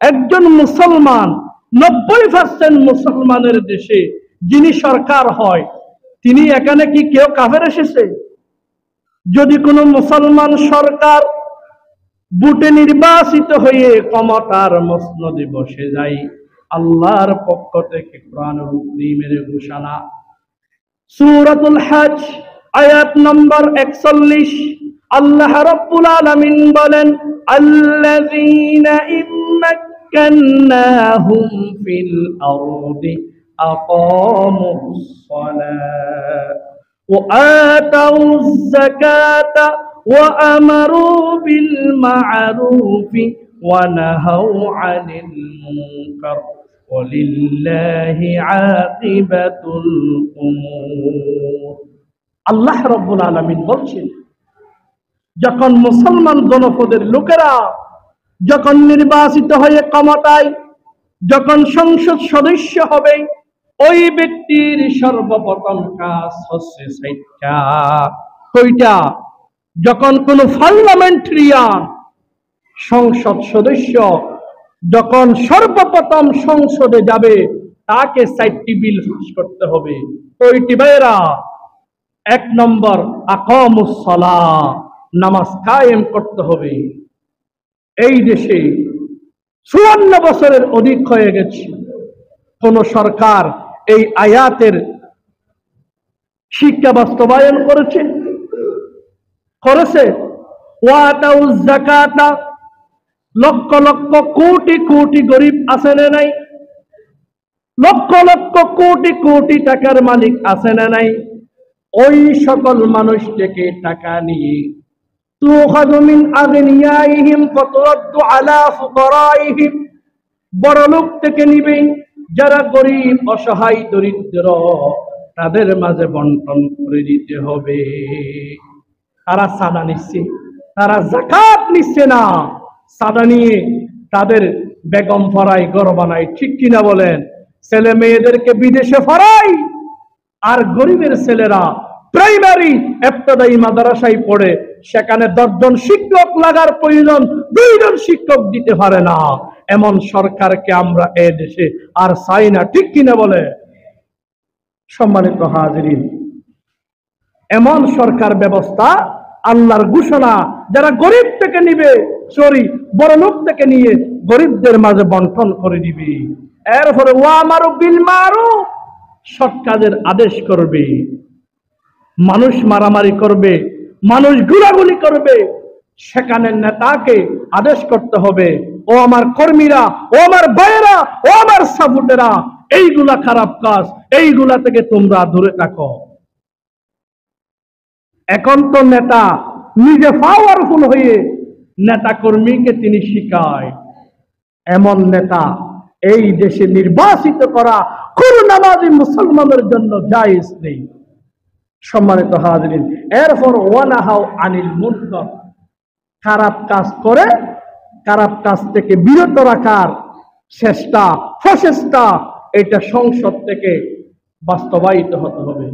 একজন মুসলমান 90% মুসলমানের দেশে যিনি সরকার হয়, তিনি এখানে কি কেউ কাফের এসেছে? যদি কোনো মুসলমান সরকার বুটে নির্বাচিত হয়ে ক্ষমতার মসনদে বসে যায়, আল্লাহর পক্ষ থেকে কোরআনুল কারীমের ঘোষণা, সূরাতুল হজ আয়াত নম্বর 41, আল্লাহ রাব্বুল আলামিন বলেন, আল্লাযীনা ইম্মাক্কান্নাহুম ফিল আরদি আকামুস সালাত ওয়া আতাউয যাকাতা ওয়া আমারু বিল মা'রুফি ওয়া নাহাউ আনিল মুনকার ওয়ালিল্লাহি আকিবাতুল উমুর। আল্লাহ রাব্বুল আলামিন বলছেন, যখন মুসলমান জনপদের লোকেরা যখন নির্বাচিত হয়ে ক্ষমতায়, যখন সংসদ সদস্য হবে, ওই ব্যক্তির সর্বপ্রথম কাজ হচ্ছে কয়টা? যখন কোন পার্লামেন্টারিয়ান সংসদ সদস্য যখন সর্বপ্রথম সংসদে যাবে, তাকে 4টি বিল পাস করতে হবে। কয়টি ভাইরা? 1 নম্বর, আকামুস সালাহ, নামাজ কায়েম করতে হবে। এই দেশে 54 বছরের অধিক হয়ে গেছে, কোন সরকার এই আয়াতের শিক্ষা বাস্তবায়ন করেছে? ওয়াতাউয যাকাতা, লক্ষ লক্ষ কোটি কোটি গরিব আছে না নাই? লক্ষ লক্ষ কোটি কোটি টাকার মালিক আছে না নাই? ওই সকল মানুষ থেকে টাকা নিয়ে তুখাযু মিন আগনিয়াইহিম ফাতুরাদ্দু আলা ফুকারাইহিম, বড় লোক থেকে নিবে, যারা গরিব অসহায় দরিদ্র তাদের মাঝে বন্টন করে দিতে হবে। তারা সাদা নিচ্ছে, তারা যাকাত নিচ্ছে না। সাদা নিয়ে তাদের বেগম ফরাই, ঘর বানায়, ঠিক কিনা বলেন? ছেলে মেয়েদেরকে বিদেশে ফরাই, আর গরিবের ছেলেরা প্রাইমারি ইবতেদায়ী মাদ্রাসায় পড়ে, সেখানে 10 জন শিক্ষক লাগার প্রয়োজন, 2 জন শিক্ষক দিতে পারে না। এমন সরকারকে আমরা এ দেশে আর চাই না, ঠিক কিনা বলে? সম্মানিত হাজিরিন, এমন সরকার ব্যবস্থা আল্লাহর ঘোষণা, যারা গরিব থেকে নিবে, বড় লোক থেকে নিয়ে গরিবদের মাঝে বন্টন করে দিবে। এরপরে ওয়া আমারু বিল মা'রুফ, সৎ কাজের আদেশ করবে। মানুষ মারামারি করবে, মানুষ গুলাগুলি করবে, সেখানে নেতাকে আদেশ করতে হবে, ও আমার কর্মীরা, ও আমার ভাইয়েরা, ও আমার সাপোর্টেরা, এইগুলা খারাপ কাজ, এইগুলা থেকে তোমরা দূরে থাকো। এখন তো নেতা নিজে পাওয়ারফুল হয়ে নেতা কর্মীকে তিনি শিখায়। এমন নেতা এই দেশে নির্বাচিত করা কোন নামাজি মুসলমানের জন্য জায়েজ নেই। সম্মানিত হাজিরিন, এরপর ওয়ানাহাউ আনিল মুনকার, খারাপ কাজ করে খারাপ কাজ থেকে বিরত রাখার চেষ্টা, প্রচেষ্টা, এটা সংসদ থেকে বাস্তবায়িত হতে হবে।